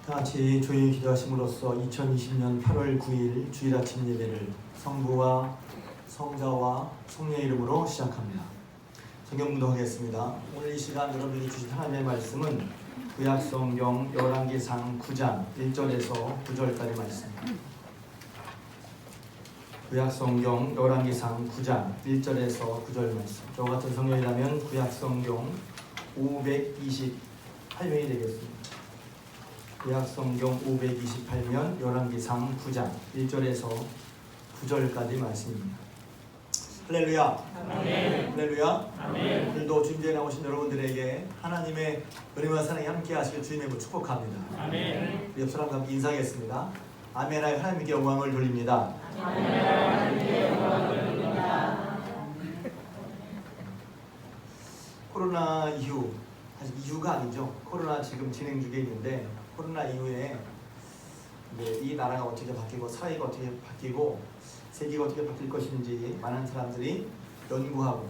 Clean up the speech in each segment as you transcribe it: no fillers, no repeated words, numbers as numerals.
다 같이 조용히 기도하심으로써 2020년 8월 9일 주일 아침 예배를 성부와 성자와 성령의 이름으로 시작합니다. 성경 묵상하겠습니다. 오늘 이 시간 여러분이 주신 하나님의 말씀은 구약성경 열왕기상 9장 1절에서 9절까지 말씀입니다. 구약성경 열왕기상 9장 1절에서 9절 말씀. 저와 같은 성경이라면 구약성경 528면이 되겠습니다. 구약성경 528면 열왕기상 9장 1절에서 9절까지 말씀입니다. 할렐루야. 아멘. 할렐루야. 아멘. 오늘도 주님께 나오신 여러분들에게 하나님의 은혜와 사랑이 함께 하시길 주님의 이름으로 축복합니다. 아멘. 옆 사람과 함께 인사하겠습니다. 아멘하여 하나님께 영광을 돌립니다. 아멘하여 하나님께 영광을 돌립니다. 코로나 이후, 사실 이후가 아니죠. 코로나 지금 진행 중에 있는데 코로나 이후에 이 나라가 어떻게 바뀌고 사회가 어떻게 바뀌고 세계가 어떻게 바뀔 것인지 많은 사람들이 연구하고,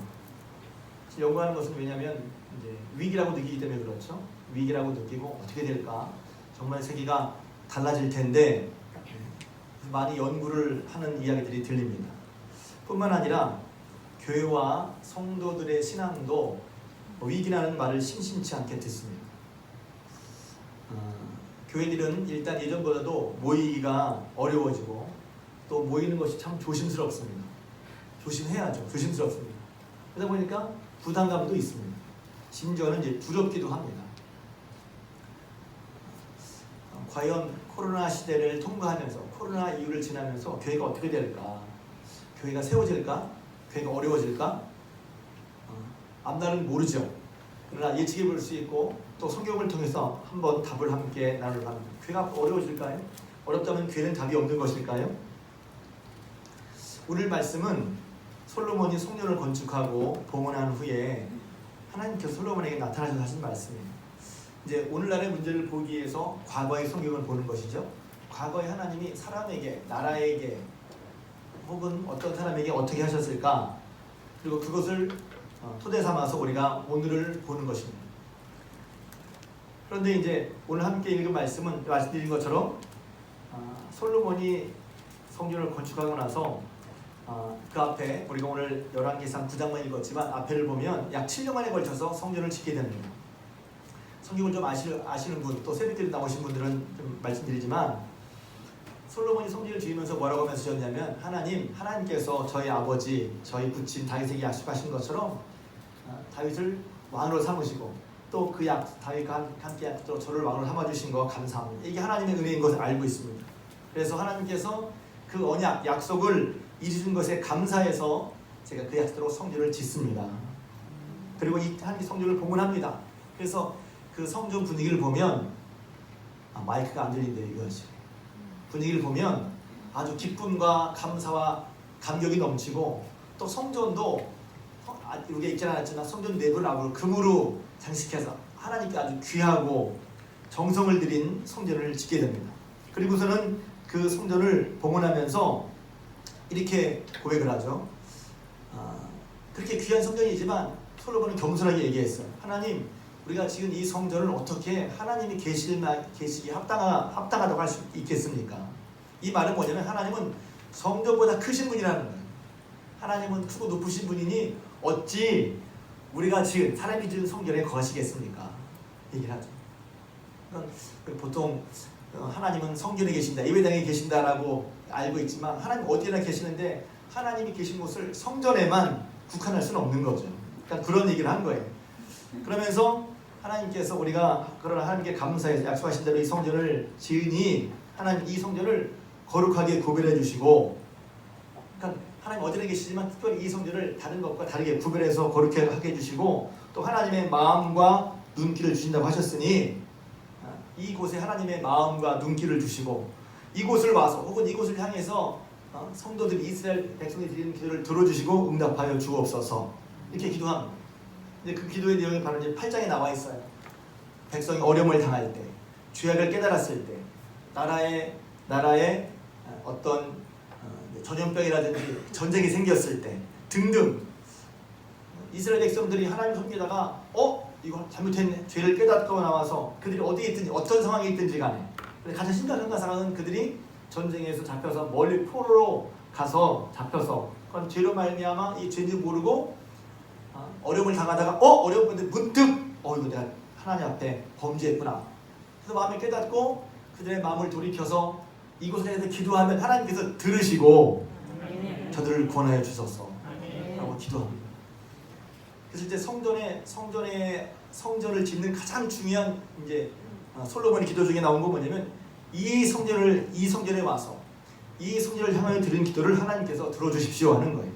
연구하는 것은 왜냐하면 위기라고 느끼기 때문에 그렇죠. 위기라고 느끼고 어떻게 될까, 정말 세계가 달라질 텐데 많이 연구를 하는 이야기들이 들립니다. 뿐만 아니라 교회와 성도들의 신앙도 위기라는 말을 심심치 않게 듣습니다. 교회들은 일단 예전보다도 모이기가 어려워지고 또 모이는 것이 참 조심스럽습니다. 조심해야죠. 조심스럽습니다. 그러다 보니까 부담감도 있습니다. 심지어는 두렵기도 합니다. 과연 코로나 시대를 통과하면서, 코로나 이후를 지나면서 교회가 어떻게 될까? 교회가 세워질까? 교회가 어려워질까? 앞날은 모르죠. 그러나 예측해 볼 수 있고 또 성경을 통해서 한번 답을 함께 나누려 합니다. 교회가 어려워질까요? 어렵다면 교회는 답이 없는 것일까요? 오늘 말씀은 솔로몬이 성전을 건축하고 봉헌한 후에 하나님께서 솔로몬에게 나타나셔서 하신 말씀이에요. 이제 오늘날의 문제를 보기 위해서 과거의 성경을 보는 것이죠. 과거의 하나님이 사람에게, 나라에게 혹은 어떤 사람에게 어떻게 하셨을까? 그리고 그것을 토대 삼아서 우리가 오늘을 보는 것입니다. 그런데 이제 오늘 함께 읽은 말씀은 말씀드린 것처럼 솔로몬이 성전을 건축하고 나서 그 앞에 우리가 오늘 열왕기상 9장만 읽었지만 앞에를 보면 약 7년만에 걸쳐서 성전을 짓게 됩니다. 성경을 좀 아시는 분, 또 새벽기도 나오신 분들은 좀 말씀드리지만, 솔로몬이 성전을 지으면서 뭐라고 하면서 지었냐면, 하나님께서 저희 아버지, 저희 부친 다윗에게 약속하신 것처럼 다윗을 왕으로 삼으시고 또 그 다윗과 함께 또 저를 왕으로 삼아주신 거 감사합니다. 이게 하나님의 은혜인 것을 알고 있습니다. 그래서 하나님께서 그 언약, 약속을 이루신 것에 감사해서 제가 그 약속대로 성전을 짓습니다. 그리고 이 하나님 성전을 봉헌합니다. 그래서 그 성전 분위기를 보면 마이크가 안 들린대요. 이거지. 분위기를 보면 아주 기쁨과 감사와 감격이 넘치고, 또 성전도 우리가 읽지 않았지만 성전 내부를 아무로 금으로 장식해서 하나님께 아주 귀하고 정성을 들인 성전을 짓게 됩니다. 그리고서는 그 성전을 봉헌하면서 이렇게 고백을 하죠. 그렇게 귀한 성전이지만 솔로몬은 겸손하게 얘기했어요. 하나님, 우리가 지금 이 성전을 어떻게 하나님이 계시기에 합당하다고 할 수 있겠습니까? 이 말은 뭐냐면 하나님은 성전보다 크신 분이라는 거예요. 하나님은 크고 높으신 분이니 어찌 우리가 지은, 사람이 지은 성전에 거하시겠습니까? 얘기를 하죠. 보통 하나님은 성전에 계신다, 예배당에 계신다라고 알고 있지만 하나님 어디나 계시는데 하나님이 계신 곳을 성전에만 국한할 수는 없는 거죠. 그러니까 그런 얘기를 한 거예요. 그러면서 하나님께서 우리가 그러나 하나님께 감사해서 약속하신 대로 이 성전을 지으니 하나님 이 성전을 거룩하게 구별해 주시고, 그러니까 하나님 어디나 계시지만 특별히 이 성전을 다른 것과 다르게 구별해서 거룩하게 하게 해주시고, 또 하나님의 마음과 눈길을 주신다고 하셨으니 이곳에 하나님의 마음과 눈길을 주시고 이곳을 와서 혹은 이곳을 향해서 성도들이, 이스라엘 백성이 드리는 기도를 들어주시고 응답하여 주옵소서, 이렇게 기도합니다. 근데 그 기도의 내용이 바로 이제 8장에 나와 있어요. 백성이 어려움을 당할 때, 죄악을 깨달았을 때, 나라에 어떤 전염병이라든지 전쟁이 생겼을 때 등등, 이스라엘 백성들이 하나님 섬기다가 이거 잘못했네, 죄를 깨닫고 나와서 그들이 어디에 있든지 어떤 상황에 있든지 간에 근데 가장 심각한 가상은 그들이 전쟁에서 잡혀서 멀리 포로로 가서 잡혀서 그건 죄로 말미암아 이 죄인지 모르고 어려움을 당하다가 어려운데 문득 이거 내가 하나님 앞에 범죄했구나. 그래서 마음을 깨닫고 그들의 마음을 돌이켜서 이곳에 대해서 기도하면 하나님께서 들으시고 저들을 구원하여 주소서 라고 기도합니다. 그래서 이제 성전을 짓는 가장 중요한 이제 솔로몬의 기도 중에 나온 거 뭐냐면 이 성전에 와서 이 성전을 향하여 드린 기도를 하나님께서 들어주십시오 하는 거예요.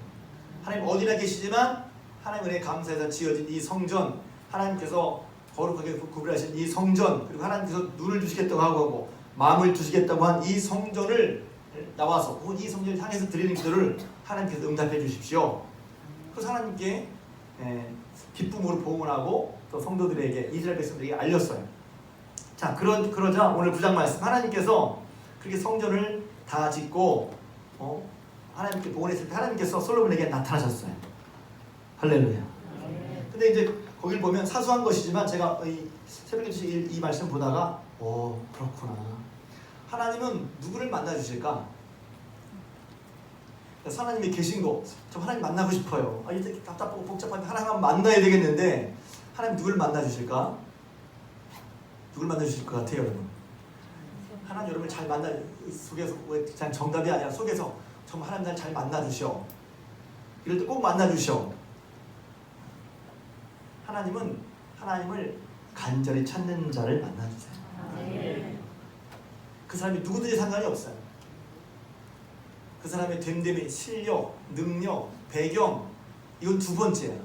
하나님 어디나 계시지만 하나님 은혜 감사해서 지어진 이 성전, 하나님께서 거룩하게 구별하신 이 성전, 그리고 하나님께서 눈을 주시겠다고 하고 마음을 주시겠다고 한 이 성전을 나와서 혹은 이 성전을 향해서 드리는 기도를 하나님께서 응답해 주십시오. 그래서 하나님께 기쁨으로 봉헌하고 또 성도들에게 이스라엘 백성들에게 알렸어요. 자, 그러자 오늘 9장 말씀 하나님께서 그렇게 성전을 다 짓고 하나님께 봉헌했을 때 하나님께서 솔로몬에게 나타나셨어요. 할렐루야. 근데 이제 거기를 보면 사소한 것이지만 제가 이 새벽기도 이 말씀 보다가 그렇구나. 하나님은 누구를 만나 주실까? 하나님이 계신 거, 저 하나님 만나고 싶어요. 이렇게 답답하고 복잡한데 하나님 만나야 되겠는데 하나님 누구를 만나 주실까? 누굴 만나 주실 것 같아요, 여러분? 하나님 여러분을 잘 만나 속에서 그냥 정답이 아니라 속에서 정말 하나님 날 잘 만나 주셔. 이럴 때 꼭 만나 주셔. 하나님을 간절히 찾는 자를 만나 주세요. 그 사람이 누구든지 상관이 없어요. 그 사람의 됨됨이, 실력, 능력, 배경 이건 두 번째야.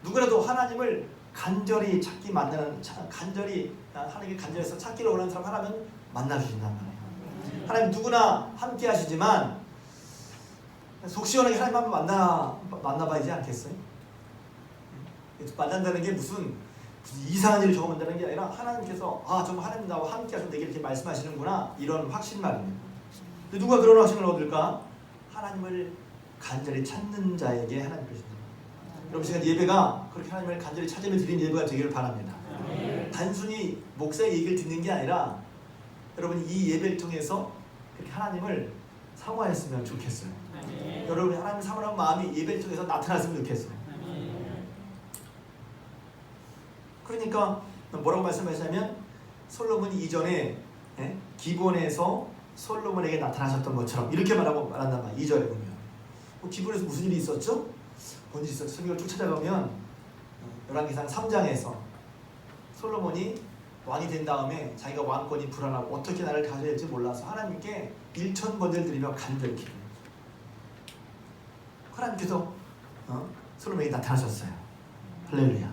누구라도 하나님을 간절히 찾기 만나는 간절히 하나님께 간절해서 찾기를 원하는 사람 하나면 만나 주신단 말이에요. 하나님 누구나 함께 하시지만 속 시원하게 하나님 한번 만나봐야지 않겠어요? 만난다는 게 무슨 이상한 일을 경험한다는 게 아니라 하나님께서 정말 하나님 나와 함께 하셔서 내게 이렇게 말씀하시는구나 이런 확신만입니다. 누가 그런 확신을 얻을까? 하나님을 간절히 찾는 자에게 하나님께서 주십니다. 여러분 시간 예배가 그렇게 하나님을 간절히 찾으며 드리는 예배가 되기를 바랍니다. 단순히 목사의 얘기를 듣는 게 아니라 여러분이 이 예배를 통해서 그렇게 하나님을 사모하였으면 좋겠어요. 여러분이 하나님을 사모하는 마음이 예배를 통해서 나타났으면 좋겠어요. 그러니까 뭐라고 말씀하시냐면 솔로몬이 이전에 기본에서 솔로몬에게 나타나셨던 것처럼 이렇게 말한단 말이에요. 2절에 보면 기본에서 무슨 일이 있었죠? 뭔 일이 있었죠? 성경을 쭉 찾아가면 열왕기상 3장에서 솔로몬이 왕이 된 다음에 자기가 왕권이 불안하고 어떻게 나를 가져야 될지 몰라서 하나님께 1000번을 드리며 간절히 기도해요. 하나님께서 솔로몬에게 나타나셨어요. 할렐루야.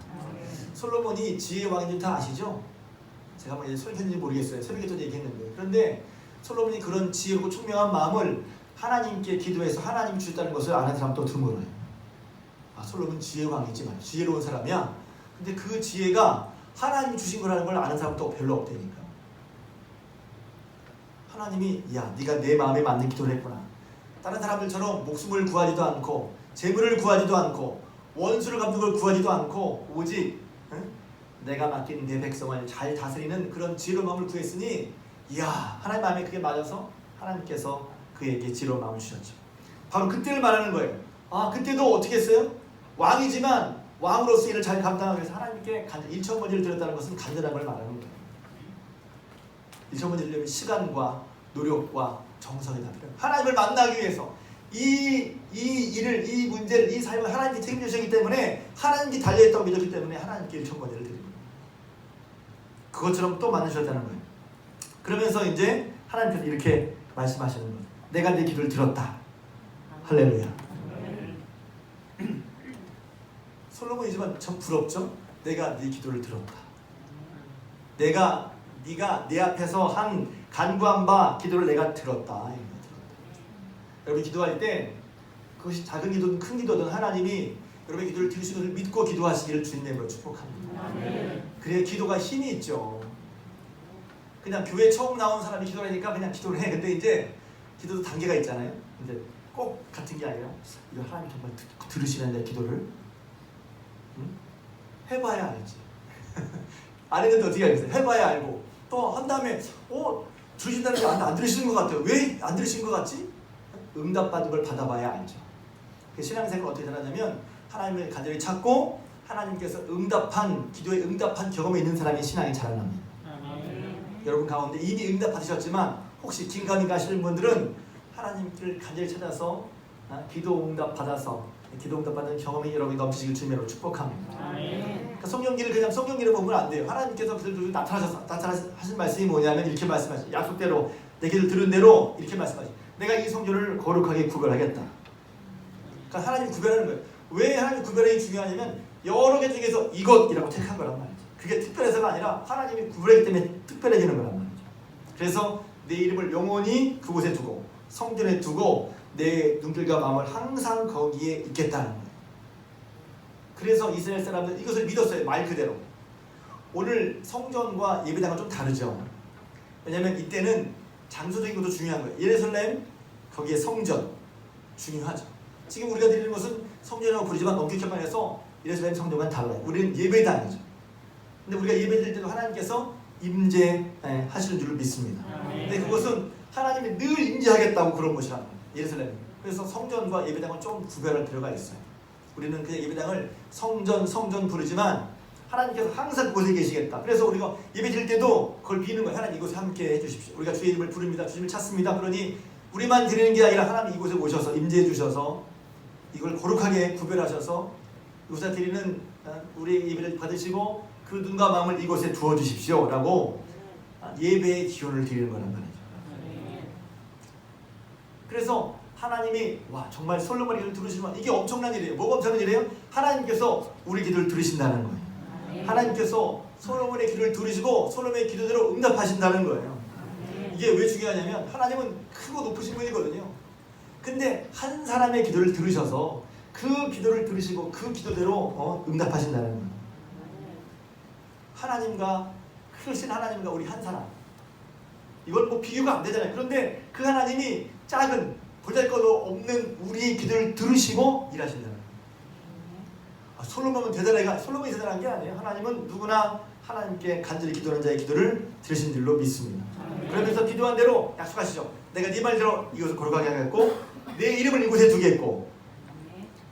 솔로몬이 지혜의 왕인 줄 다 아시죠? 제가 뭐 설교했는지 모르겠어요. 새벽에도 얘기했는데 그런데 솔로몬이 그런 지혜롭고 총명한 마음을 하나님께 기도해서 하나님이 주셨다는 것을 아는 사람도 드물어요. 솔로몬 지혜의 왕이지만 지혜로운 사람이야. 근데 그 지혜가 하나님이 주신 거라는 걸 아는 사람도 별로 없다니까. 하나님이 네가 내 마음에 맞는 기도를 했구나. 다른 사람들처럼 목숨을 구하지도 않고 재물을 구하지도 않고 원수를 갚는 걸 구하지도 않고 오직 내가 맡긴 내 백성을 잘 다스리는 그런 지혜로운 마음을 구했으니 하나님 마음에 그게 맞아서 하나님께서 그에게 지혜로운 마음을 주셨죠. 바로 그때를 말하는 거예요. 그때도 어떻게 했어요? 왕이지만 왕으로서 일을 잘 감당하기 위해서 하나님께 1000번을 드렸다는 것은 간절한 걸 말하는 거예요. 1000번을 드리려면 시간과 노력과 정성이 다 필요해요. 하나님을 만나기 위해서 이 일을, 이 문제를, 이 삶을 하나님께 책임지시기 때문에 하나님께 달려있다고 믿었기 때문에 하나님께 1000번을 드립니다. 그것처럼 또 만나셨다는 거예요. 그러면서 이제 하나님께서 이렇게 말씀하시는 거예요. 내가 네 기도를 들었다. 할렐루야. 솔로몬이지만 참 부럽죠? 내가 네 기도를 들었다. 네가 내 앞에서 한 간구한 바 기도를 내가 들었다. 여러분 기도할 때 그것이 작은 기도든 큰 기도든 하나님이 여러분의 기도를 들으신 것을 믿고 기도하시기를 주님으로 축복합니다. 그래야 기도가 힘이 있죠. 그냥 교회 처음 나온 사람이 기도를 하니까 그냥 기도를 해. 근데 이제 기도도 단계가 있잖아요. 근데 꼭 같은 게 아니라 이거 하나님 정말 들으시는 내 기도를 해봐야 알지. 안 했는데 어떻게 알겠어요? 해봐야 알고 또 한 다음에 들으신다는 게 안 들으시는 것 같아요. 왜 안 들으신 것 같지? 응답받은 걸 받아봐야 알죠. 신앙생활은 어떻게 되냐면 하나님을 간절히 찾고 하나님께서 기도에 응답한 경험이 있는 사람이 신앙이 자라납니다. 여러분 가운데 이미 응답 받으셨지만 혹시 긴가민가 가시는 분들은 하나님을 간절히 찾아서 기도 응답 받아서 기도 응답 받는 경험이 여러분이 넘치시길 주님으로 축복합니다. 그러니까 성경기를 보면 안 돼요. 하나님께서 그들도 나타나신 말씀이 뭐냐면 이렇게 말씀하시죠. 약속대로 내 기도를 들은 대로 이렇게 말씀하시죠. 내가 이 성전을 거룩하게 구별하겠다. 그러니까 하나님이 구별하는 거예요. 왜 하나님 구별이 중요하냐면 여러 개 중에서 이것이라고 택한 거란 말이죠. 그게 특별해서가 아니라 하나님이 구별하기 때문에 특별해지는 거란 말이죠. 그래서 내 이름을 영원히 그곳에 두고 성전에 두고 내 눈길과 마음을 항상 거기에 있겠다는 거예요. 그래서 이스라엘 사람들 이것을 믿었어요. 말 그대로. 오늘 성전과 예배당은 좀 다르죠. 왜냐하면 이때는 장소적인 것도 중요한 거예요. 예루살렘 거기에 성전 중요하죠. 지금 우리가 드리는 것은 성전이라고 부르지만 엄격히 말해서 예루살렘 성전과는 달라요. 우리는 예배당이죠. 근데 우리가 예배 드릴 때도 하나님께서 임재하시는 줄을 믿습니다. 근데 그것은 하나님이 늘 임재하겠다고 그런 것이라는 거예요. 예루살렘. 그래서 성전과 예배당은 좀 구별할 필요가 있어요. 우리는 그냥 예배당을 성전 부르지만 하나님께서 항상 그곳에 계시겠다. 그래서 우리가 예배 드릴 때도 그걸 비는 거예요. 하나님 이곳에 함께 해주십시오. 우리가 주의 이름을 부릅니다. 주님을 찾습니다. 그러니 우리만 드리는 게 아니라 하나님 이곳에 오셔서 임재해 주셔서 이걸 거룩하게 구별하셔서 이곳에 드리는 우리의 예배를 받으시고 그 눈과 마음을 이곳에 두어 주십시오 라고 예배의 기원을 드리는 거란 말이죠. 그래서 하나님이 정말 솔로몬의 기도를 들으시면 이게 엄청난 일이에요. 뭐가 엄청난 일이에요? 하나님께서 우리 기도를 들으신다는 거예요. 하나님께서 솔로몬의 기도를 들으시고 솔로몬의 기도대로 응답하신다는 거예요. 이게 왜 중요하냐면 하나님은 크고 높으신 분이거든요. 근데 한 사람의 기도를 들으셔서 그 기도를 들으시고 그 기도대로 응답하신다는 거예요. 하나님과 크신 하나님과 우리 한 사람, 이건 뭐 비교가 안 되잖아요. 그런데 그 하나님이 작은 보잘것없는 우리의 기도를 들으시고 일하신다는 거예요. 솔로몬이 대단한 게 아니에요. 하나님은 누구나 하나님께 간절히 기도하는 자의 기도를 들으신 줄로 믿습니다. 그러면서 기도한 대로 약속하시죠. 내가 네 말대로 이것을 거룩하게 하겠고 내 이름을 이곳에 두겠고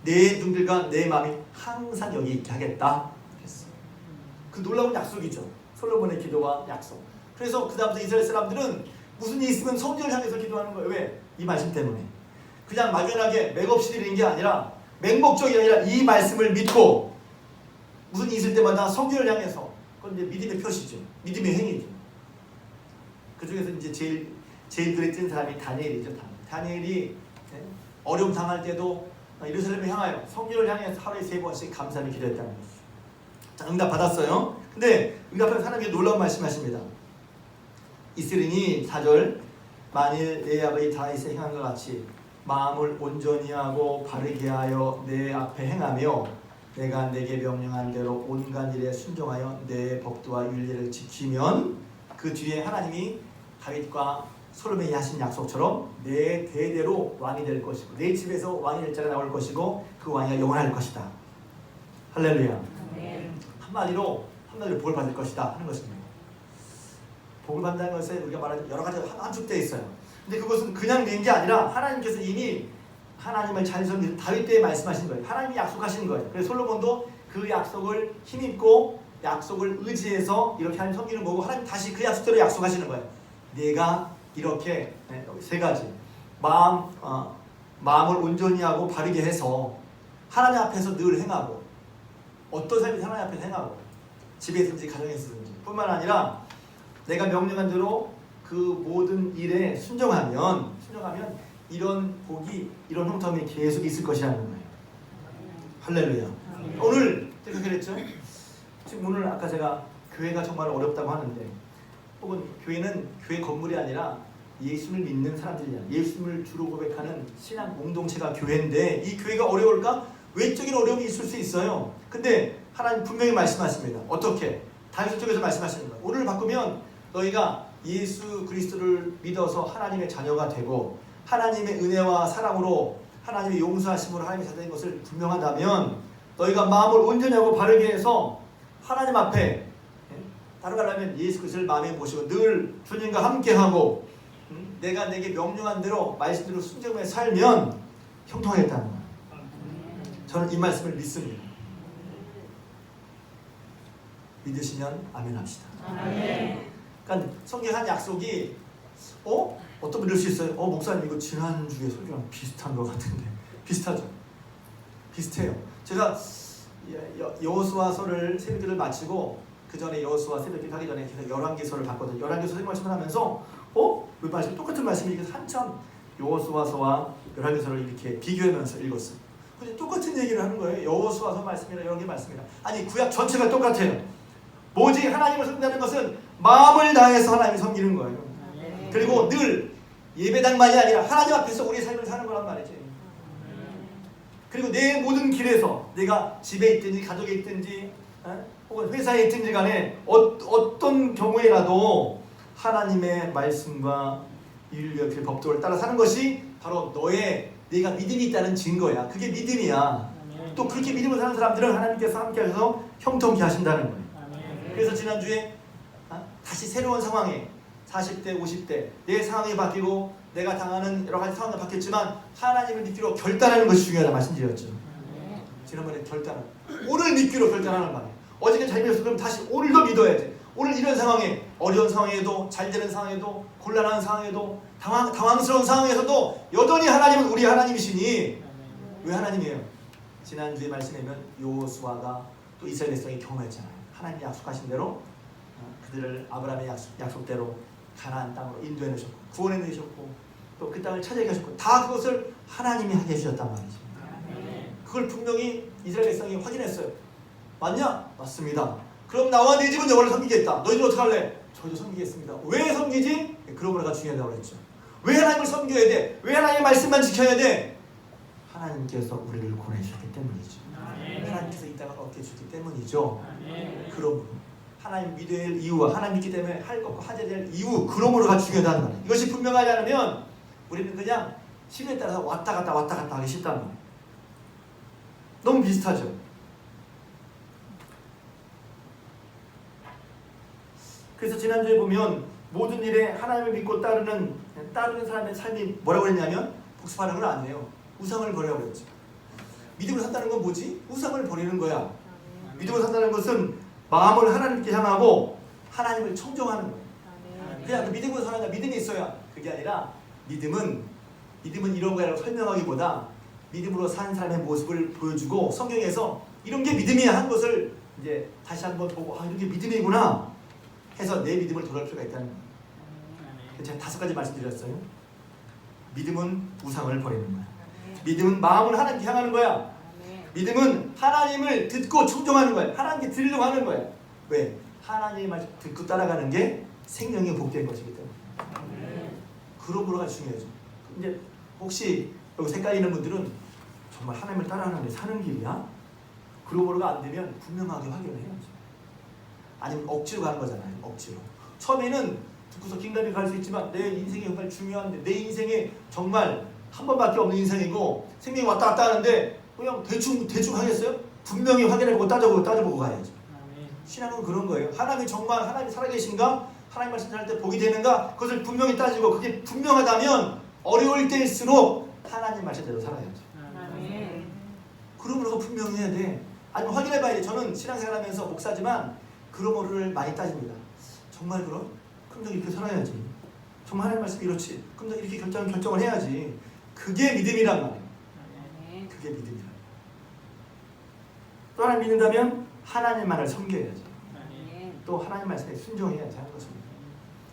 내 눈길과 내 마음이 항상 여기 있게 하겠다. 그랬어요. 그 놀라운 약속이죠. 솔로몬의 기도와 약속. 그래서 그 다음부터 이스라엘 사람들은 무슨 일이 있으면 성전을 향해서 기도하는 거예요. 왜? 이 말씀 때문에. 그냥 막연하게 맥없이 드리는 게 아니라 맹목적이 아니라 이 말씀을 믿고 무슨 일이 있을 때마다 성전을 향해서 그건 이제 믿음의 표시죠. 믿음의 행위죠. 그 중에서 이제 제일 눈에 띈 사람이 다니엘이죠. 다니엘이 어려움 당할 때도 예루살렘을 향하여 성전을 향해서 하루에 3번씩 감사를 기도했다는 거죠. 자, 응답 받았어요. 근데 응답하면 하나님이 놀라운 말씀하십니다. 이스라엘이 4절 만일 내 아버지 다윗의 행한 것 같이 마음을 온전히 하고 바르게 하여 내 앞에 행하며 내가 내게 명령한 대로 온갖 일에 순종하여 내 법도와 율례를 지키면 그 뒤에 하나님이 다윗과 솔로몬이 하신 약속처럼 내 대대로 왕이 될 것이고 내 집에서 왕이 될 자가 나올 것이고 그 왕이 영원할 것이다. 할렐루야. 한마디로 복을 받을 것이다 하는 것입니다. 복을 받는다는 것에 우리가 말하는 여러 가지 함축되어 있어요. 근데 그것은 그냥 낸 게 아니라 하나님께서 이미 하나님을 잘 섬기는 다윗 때에 말씀하신 거예요. 하나님이 약속하신 거예요. 그래서 솔로몬도 그 약속을 힘입고 약속을 의지해서 이렇게 하나님 섬기는 거고 하나님 다시 그 약속대로 약속하시는 거예요. 내가 이렇게 3가지 마음을 온전히 하고 바르게 해서 하나님 앞에서 늘 행하고 어떤 삶이 하나님 앞에서 행하고 집에서든지 가정에서든지 뿐만 아니라 내가 명령한 대로 그 모든 일에 순종하면 이런 복이 이런 형통이 계속 있을 것이라는 거예요. 할렐루야. 오늘 제가 그랬죠. 지금 오늘 아까 제가 교회가 정말 어렵다고 하는데 혹은 교회는 교회 건물이 아니라 예수를 믿는 사람들이야. 예수를 주로 고백하는 신앙 공동체가 교회인데 이 교회가 어려울까? 외적인 어려움이 있을 수 있어요. 근데 하나님 분명히 말씀하십니다. 어떻게? 다윗 쪽에서 말씀하시는 거예요. 오늘 바꾸면 너희가 예수 그리스도를 믿어서 하나님의 자녀가 되고 하나님의 은혜와 사랑으로 하나님의 용서하심으로 하나님의 자녀인 것을 분명하다면 너희가 마음을 온전히 하고 바르게 해서 하나님 앞에 따라가려면 예수 그리스도를 마음에 모시고 늘 주님과 함께하고 내가 내게 명령한 대로 말씀대로 순종해 살면 형통하겠다는 거예요. 저는 이 말씀을 믿습니다. 믿으시면 아멘 합시다. 그러니까 성경에 한 약속이 어떤 분 이럴 수 있어요. 목사님 이거 지난주에 설교랑 비슷한 것 같은데. 비슷하죠? 비슷해요. 제가 여호수아서를 새벽기를 마치고 그 전에 여호수아 새벽기 하기 전에 계속 열왕기서를 봤거든요. 열왕기서 말씀을 하면서 그 말씀 똑같은 말씀이 이렇게 한참 여호수아서와 열왕기서를 이렇게 비교하면서 읽었어요. 근데 똑같은 얘기를 하는 거예요. 여호수아서 말씀이나 열왕기 말씀이나. 아니 구약 전체가 똑같아요. 오직 하나님을 섬긴다는 것은 마음을 다해서 하나님을 섬기는 거예요. 그리고 늘 예배당만이 아니라 하나님 앞에서 우리의 삶을 사는 거란 말이지. 그리고 내 모든 길에서 내가 집에 있든지 가족에 있든지 혹은 회사에 있든지 간에 어떤 경우에라도 하나님의 말씀과 인류의 그 법도를 따라 사는 것이 바로 내가 믿음이 있다는 증거야. 그게 믿음이야. 또 그렇게 믿음을 사는 사람들은 하나님께서 함께 하셔서 형통케 하신다는 거예요. 그래서 지난주에 다시 새로운 상황에 40대, 50대 내 상황이 바뀌고 내가 당하는 여러 가지 상황이 바뀌었지만 하나님을 믿기로 결단하는 것이 중요하다 말씀드렸죠. 지난번에 오늘 믿기로 결단하는 말이에요. 어저께 잘 믿었어. 그럼 다시 오늘도 믿어야지. 오늘 이런 상황에 어려운 상황에도 잘 되는 상황에도 곤란한 상황에도 당황스러운 상황에서도 여전히 하나님은 우리 하나님이시니 왜 하나님이에요? 지난주에 말씀에 보면 여호수아가 또 이스라엘 백성이 경험했잖아요. 하나님이 약속하신 대로 그들을 아브라함의 약속대로 가나안 땅으로 인도해 내셨고 구원해 내셨고 또 그 땅을 차지하게 하셨고 다 그것을 하나님이 하게 해주셨단 말이죠. 그걸 분명히 이스라엘 백성이 확인했어요. 맞냐? 맞습니다. 그럼 나와 네 집은 여호와를 섬기겠다. 너희들 어떻게 할래? 저희도 섬기겠습니다. 왜 섬기지? 그러므로가 중요하다고 그랬죠. 왜 하나님을 섬겨야 돼? 왜 하나님의 말씀만 지켜야 돼? 하나님께서 우리를 보내주셨기 때문이죠. 하나님께서 이 땅을 얻게 주기 때문이죠. 그러므로 하나님 믿어야 할 이유와 하나님 믿기 때문에 할 것과 하셔야 될 이유, 그러므로가 중요하다는 거예요. 이것이 분명하지 않으면 우리는 그냥 시대에 따라서 왔다 갔다 하기 쉽다는 거예요. 너무 비슷하죠. 그래서 지난주에 보면 모든 일에 하나님을 믿고 따르는 사람의 삶이 뭐라고 그랬냐면 복습하는 건 아니에요. 우상을 버리라고 그랬죠. 믿음을 산다는 건 뭐지? 우상을 버리는 거야. 믿음을 산다는 것은 마음을 하나님께 향하고 하나님을 청정하는 거예요. 그냥 그 믿음으로 사느냐 믿음이 있어야 그게 아니라 믿음은 이런 거라고 설명하기보다 믿음으로 산 사람의 모습을 보여주고 성경에서 이런 게 믿음이야 한 것을 이제 다시 한번 보고 이런 게 믿음이구나 해서 내 믿음을 돌아올 필요가 있다는 거예요. 제가 5가지 말씀드렸어요. 믿음은 우상을 버리는 거야. 믿음은 마음을 하나님께 향하는 거야. 믿음은 하나님을 듣고 청종하는 거야. 하나님께 들으려고 하는 거야. 왜? 하나님의 말 듣고 따라가는 게 생명의 복된 것이기 때문에. 그러므로가 중요하죠. 이제 혹시 여기 헷갈리는 분들은 정말 하나님을 따라가는 게 사는 길이야? 그러므로가 안 되면 분명하게 확인을 해야죠. 아니면 억지로 가는 거잖아요. 억지로. 처음에는 듣고서 긴가민가 갈 수 있지만 내 인생이 정말 중요한데 내 인생에 정말 한 번밖에 없는 인생이고 생명이 왔다 갔다 하는데 그냥 대충 하겠어요? 분명히 확인해보고 따져보고 가야죠. 신앙은 그런 거예요. 하나님이 정말 하나님이 살아계신가? 하나님 말씀 할 때 복이 되는가? 그것을 분명히 따지고 그게 분명하다면 어려울 때일수록 하나님 말씀대로 살아야죠. 그러므로 분명히 해야 돼. 아니면 확인해봐야 돼. 저는 신앙생활하면서 목사지만 그러므로를 많이 따집니다. 정말 그럼? 그럼 너 이렇게 살아야지. 정말 하나님 말씀이 이렇지. 그럼 너 이렇게 결정을 해야지. 그게 믿음이란 말이에요. 그게 믿음이란. 또 하나 믿는다면 하나님만을 섬겨야죠. 또 하나님 말씀에 순종해야지 하는 것입니다.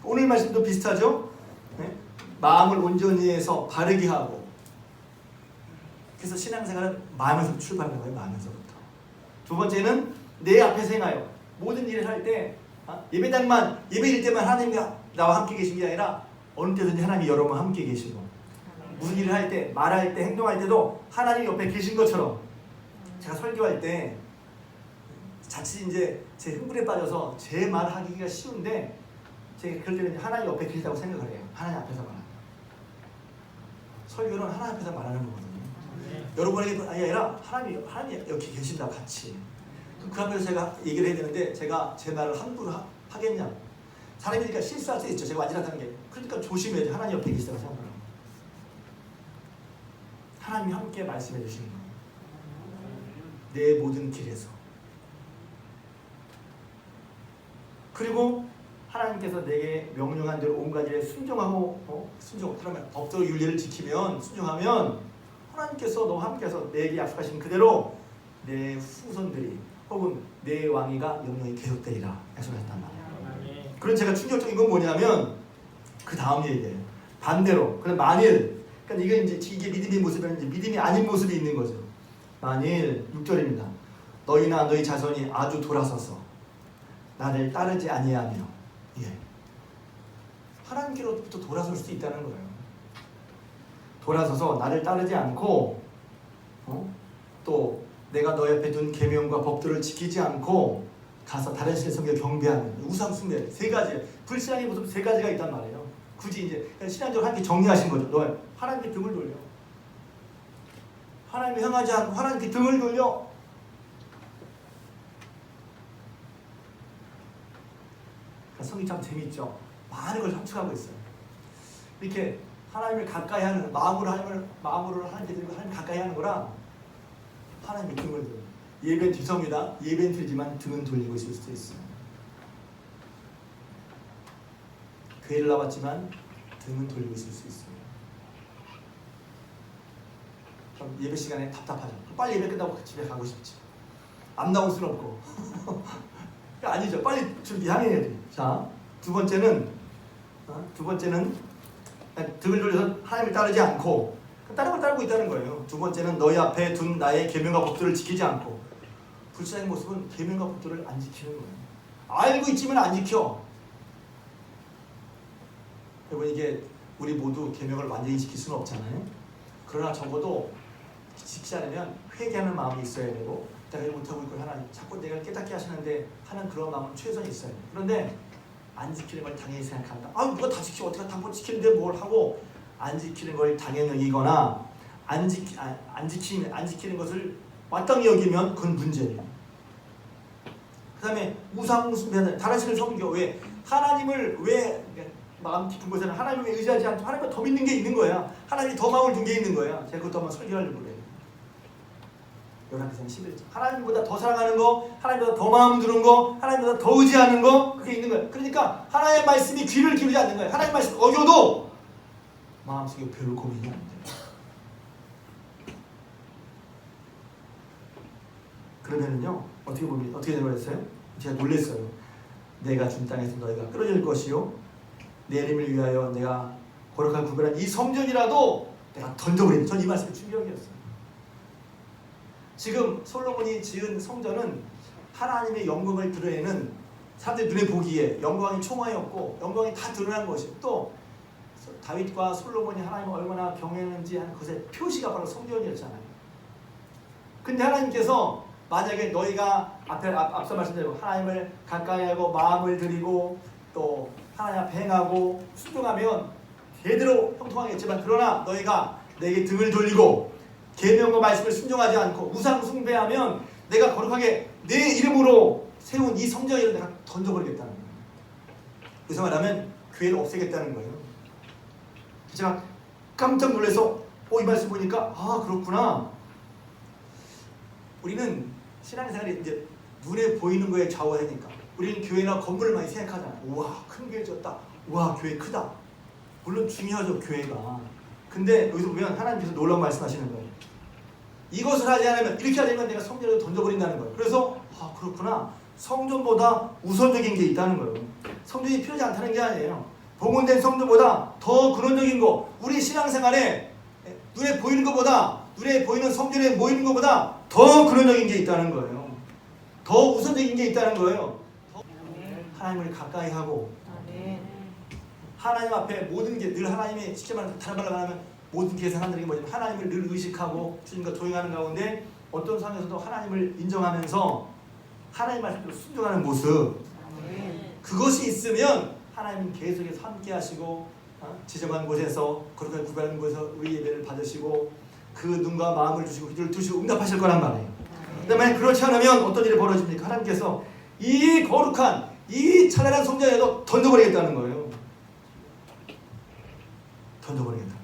오늘 말씀도 비슷하죠. 네? 마음을 온전히 해서 바르게 하고. 그래서 신앙생활은 마음에서 출발하는 거예요. 마음에서부터. 두 번째는 내 앞에서 행하여. 모든 일을 할 때 예배일 때만 하나님이 나와 함께 계신 게 아니라 어느 때든지 하나님이 여러분 함께 계시고 무슨 일을 할 때, 말할 때, 행동할 때도 하나님이 옆에 계신 것처럼. 제가 설교할 때 자칫 이제 제 흥분에 빠져서 제 말하기가 쉬운데 제가 그럴 때는 하나님 옆에 계시다고 생각을 해요. 하나님 앞에서 말하는. 설교는 하나님 앞에서 말하는 거거든요. 여러분에게 아니라 하나님이 여기 계신다 같이. 그 앞에서 제가 얘기를 해야 되는데 제가 제 말을 함부로 하겠냐? 사람이니까 실수할 수 있죠. 제가 완전하다는 게. 그러니까 조심해야 돼. 하나님 옆에 계시다고 생각하는 거예요. 하나님이 함께 말씀해 주시는 거예요. 내 모든 길에서. 그리고 하나님께서 내게 명령한 대로 온갖 일에 순종하고 그러면 법도 윤리를 지키면 순종하면 하나님께서 너와 함께해서 내게 약속하신 그대로 내 후손들이 혹은 내 왕위가 영영이 계속되리라 약속하셨단 말이에요. 그런 제가 충격적인 건 뭐냐면 그 다음 얘기예요. 반대로 그럼 만일 그러니까 이게 믿음의 모습이라는 믿음이 아닌 모습이 있는 거죠. 만일 6절입니다. 너희나 너희 자손이 아주 돌아서서 나를 따르지 아니하며 하나님께로부터 돌아설 수 있다는 거예요. 돌아서서 나를 따르지 않고 또 내가 너 옆에 둔 계명과 법들을 지키지 않고 가서 다른 신을 섬겨 경배하는 우상 숭배 세 가지 불신앙의 모습 세 가지가 있단 말이에요. 굳이 이제 신앙적으로 하나님께 정리하신 거죠. 너 하나님께 등을 돌려. 하나님을 향하지 않고 하나님께 등을 돌려. 성경이 참 재밌죠. 많은 걸 함축하고 있어요. 이렇게 하나님을 가까이 하는 마음으로 하나님께 드리고 하나님 가까이 하는 거랑 하나님의 등을 돌려. 예배는 뒤섭니다. 예배는 드리지만 등은 돌리고 있을 수도 있어요. 교회를 나왔지만 등은 돌리고 있을 수 있어요. 그럼 예배 시간에 답답하죠. 빨리 예배 끝나고 집에 가고 싶지. 안 나올 수는 없고. 아니죠. 빨리 준비해야 돼. 자, 두 번째는 등을 돌려서 하나님을 따르지 않고 다른 걸 따르고 있다는 거예요. 두 번째는 너희 앞에 둔 나의 계명과 법들을 지키지 않고 불신앙의 모습은 계명과 법들을 안 지키는 거예요. 알고 있지만 안 지켜. 여러분 이게 우리 모두 계명을 완전히 지킬 수는 없잖아요. 그러나 적어도 지키지 않으면 회개하는 마음이 있어야 되고 내가 못하고 있고 하나님 자꾸 내가 깨닫게 하시는데 하는 그런 마음은 최선이 있어야 돼요. 그런데 안 지키는 걸 당연히 생각한다. 누가 다 지켜 어떻게 다 못 지키는데 뭘 하고 안 지키는 걸 당연히 여기거나 안 지키는 것을 마땅히 여기면 그건 문제예요. 그 다음에 우상 숭배하는 다른 신을 섬겨 왜 하나님을 왜 마음 깊은 곳에는 하나님을 의지하지 않고 하나님보다 더 믿는 게 있는 거야. 하나님이 더 마음을 둔 게 있는 거야. 제가 그것도 한번 설교하려고 그래요. 요한계시록 11절. 하나님보다 더 사랑하는 거, 하나님보다 더 마음 두는 거, 하나님보다 더 의지하는 거 그게 있는 거예요. 그러니까 하나님의 말씀이 귀를 기울이지 않는 거예요. 하나님의 말씀 어겨도 마음속에 별로 고민이 안 돼요. 그러면은요 어떻게 되버렸어요? 제가 놀랐어요. 내가 준 땅에서 너희가 끌어질 것이요 내 이름을 위하여 내가 거룩한 구별한 이 성전이라도 내가 던져버리는 전 이 말씀이 충격이었어요. 지금 솔로몬이 지은 성전은 하나님의 영광을 드러내는 사람들 눈에 보기에 영광이 총화였고 영광이 다 드러난 것이 또 다윗과 솔로몬이 하나님을 얼마나 경외했는지 하는 것의 표시가 바로 성전이었잖아요. 근데 하나님께서 만약에 너희가 앞서 말씀드린 하나님을 가까이 하고 마음을 드리고 또 하나님 앞에 행하고 순종하면 제대로 형통하겠지만 그러나 너희가 내게 등을 돌리고 계명과 말씀을 순종하지 않고 우상 숭배하면 내가 거룩하게 내 이름으로 세운 이 성전을 내가 던져버리겠다는 거예요. 그래서 말하면 교회를 없애겠다는 거예요. 제가 깜짝 놀라서 이 말씀 보니까 그렇구나. 우리는 신앙생활이 이제 눈에 보이는 거에 좌우하니까 우리는 교회나 건물을 많이 생각하잖아요. 우와 큰 교회 졌다. 우와 교회 크다. 물론 중요하죠 교회가. 근데 여기서 보면 하나님께서 놀라운 말씀하시는 거예요. 이것을 하지 않으면 이렇게 하지 않으면 내가 성전을 던져버린다는 거예요. 그래서 그렇구나. 성전보다 우선적인 게 있다는 거예요. 성전이 필요하지 않다는 게 아니에요. 봉헌된 성전보다 더 근원적인 거 우리 신앙생활에 눈에 보이는 것보다 눈에 보이는 성전에 모이는 것보다 더 근원적인 게 있다는 거예요. 더 우선적인 게 있다는 거예요. 하나님을 가까이 하고 하나님 앞에 모든 게 늘 하나님의 쉽게 말하면 다른 말로 말하면 모든 계산하는 게 뭐냐면 하나님을 늘 의식하고 주님과 동행하는 가운데 어떤 상황에서도 하나님을 인정하면서 하나님 말씀대로 순종하는 모습 그것이 있으면 하나님은 계속해서 함께 하시고 지정한 곳에서 거룩하게 구별하는 곳에서 우리 예배를 받으시고 그 눈과 마음을 주시고 귀를 두시고 응답하실 거란 말이에요. 그다음에 그렇지 않으면 어떤 일이 벌어집니까? 하나님께서 이 거룩한 이 찬란한 성전에도 던져버리겠다는 거예요. 던져버리겠다.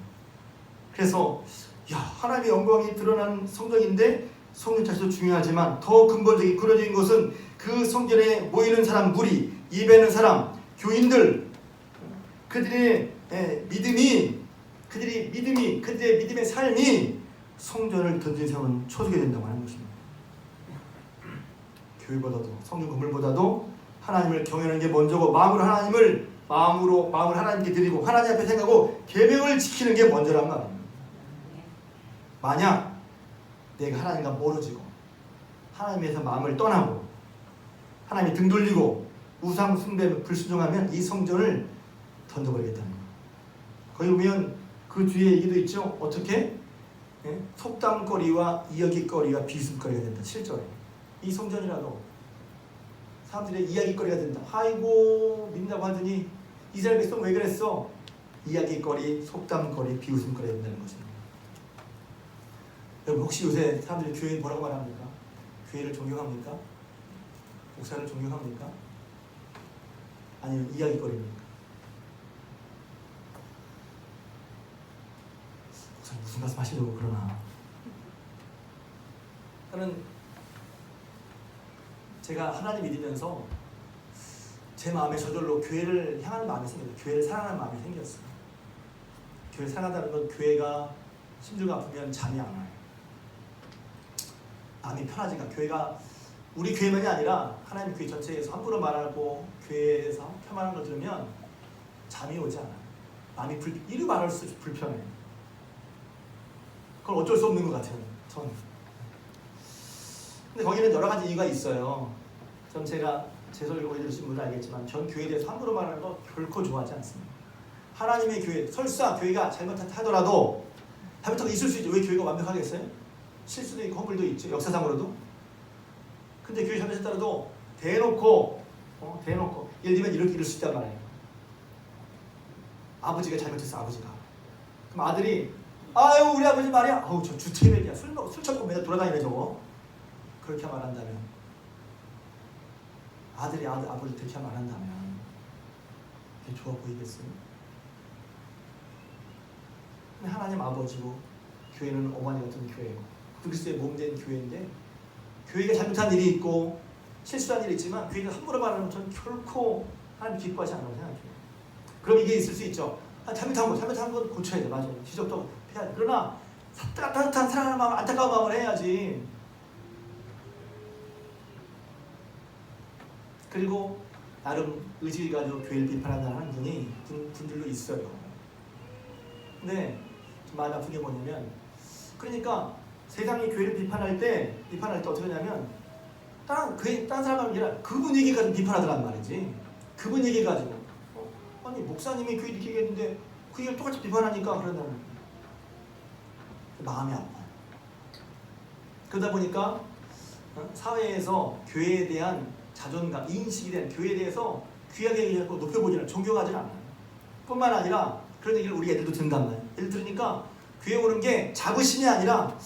그래서 하나님의 영광이 드러난 성전인데 성전 자체도 중요하지만 더 근본적인 근원적인 것은 그 성전에 모이는 사람 무리, 예배하는 사람, 교인들, 그들의 믿음의 삶이 성전을 던진 세우는 초석이 된다고 하는 것입니다. 교회보다도 성전 건물보다도 하나님을 경외하는 게 먼저고 마음으로 하나님께 드리고 하나님 앞에 생각하고 계명을 지키는 게 먼저란 말입니다. 만약 내가 하나님과 멀어지고 하나님에서 마음을 떠나고 하나님이 등 돌리고 우상 숭배에 불순종하면 이 성전을 던져버리겠다는 거예요. 거기 보면 그 뒤에 얘기도 있죠. 어떻게? 속담거리와 이야기거리와 비웃음거리가 된다. 7절에 이 성전이라도 사람들의 이야기거리가 된다. 아이고 믿는다고 하더니 이스라엘 백성 왜 그랬어? 이야기거리, 속담거리, 비웃음거리가 된다는 것입니다. 여러분 혹시 요새 사람들이 교회 뭐라고 말합니까? 교회를 존경합니까? 목사를 존경합니까? 아니면 이야기거리입니까? 목사님 무슨 말씀 하시려고 그러나 저는 제가 하나님 믿으면서 제 마음에 저절로 교회를 향하는 마음이 생겼어요. 교회를 사랑하는 마음이 생겼어요. 교회를 사랑한다는 건 교회가 힘들고 아프면 잠이 안 와요. 마음이 편하지가. 교회가 우리 교회만이 아니라 하나님 교회 전체에서 함부로 말하고 교회에서 폄하하는 걸 들으면 잠이 오지 않아요. 마음이 이루 말할 수 불편해요. 그건 어쩔 수 없는 것 같아요. 전. 근데 거기는 여러 가지 이유가 있어요. 전 제가 제 설교 오래 들으신 분은 알겠지만 전 교회에 대해서 함부로 말하는 거 결코 좋아하지 않습니다. 하나님의 교회, 설사 교회가 잘못하더라도 잘못하고 있을 수 있죠. 왜 교회가 완벽하겠어요? 실수도 있고 허물도 있죠. 역사상으로도. 근데 교회 잘못했더라도 대놓고 예를 들면 이렇게 이럴 수 있단 말이에요. 아버지가 잘못했어. 아버지가. 그럼 아들이 아유 우리 아버지 말이야. 아우 저 주체백이야. 술 처먹고 맨날 돌아다니네 저거. 그렇게 말한다면 아들이 아버지 그렇게 말한다면 그게 좋아 보이겠어요? 근데 하나님 아버지고 교회는 어머니 같은 교회고 그리스도의 몸된 교회인데 교회가 잘못한 일이 있고 실수한 일이 있지만 교회가 함부로 말하는 것은 결코 하나님 기뻐하지 않는다고 생각해요. 그럼 이게 있을 수 있죠. 잘못한 건 고쳐야 돼. 맞아요. 지적도 해야 돼. 그러나 따뜻한 사랑하는 마음, 안타까운 마음을 해야지. 그리고 나름 의지를 가지고 교회를 비판한다는 분들도 있어요. 근데 좀 마음 아픈 게 뭐냐면 그러니까 세상이 교회를 비판할 때 어떻게 하냐면 다른 사람이 아니라 그분 얘기 가지고 비판하더란 말이지. 그분 얘기 가지고 아니 목사님이 교회 이렇게 얘기했는데 그 얘기를 똑같이 비판하니까 그런다는 마음이 아파요. 그러다 보니까 사회에서 교회에 대한 자존감, 인식에 대한 교회에 대해서 귀하게 얘기하고 높여보지는 존경하지는 않아요. 뿐만 아니라 그런 얘기를 우리 애들도 듣는단 말이에요. 애들 들으니까 교회 오는 게 자부심이 아니라